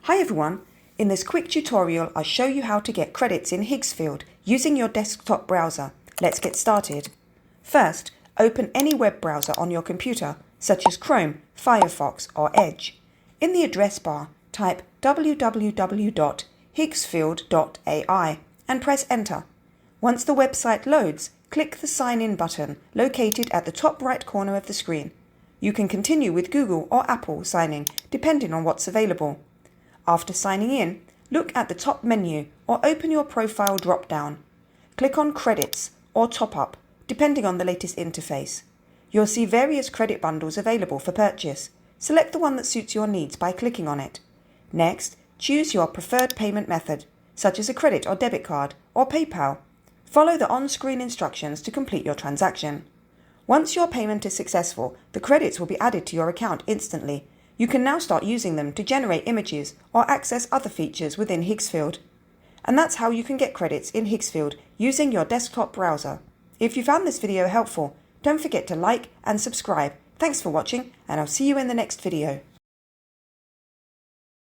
Hi everyone, in this quick tutorial I'll show you how to get credits in Higgsfield using your desktop browser. Let's get started. First, open any web browser on your computer such as Chrome, Firefox or Edge. In the address bar, type www.higgsfield.ai and press enter. Once the website loads, click the sign in button located at the top right corner of the screen. You can continue with Google or Apple signing depending on what's available. After signing in, look at the top menu or open your profile drop-down. Click on Credits or Top Up, depending on the latest interface. You'll see various credit bundles available for purchase. Select the one that suits your needs by clicking on it. Next, choose your preferred payment method, such as a credit or debit card or PayPal. Follow the on-screen instructions to complete your transaction. Once your payment is successful, the credits will be added to your account instantly. You can now start using them to generate images or access other features within Higgsfield. And that's how you can get credits in Higgsfield using your desktop browser. If you found this video helpful, don't forget to like and subscribe. Thanks for watching, and I'll see you in the next video.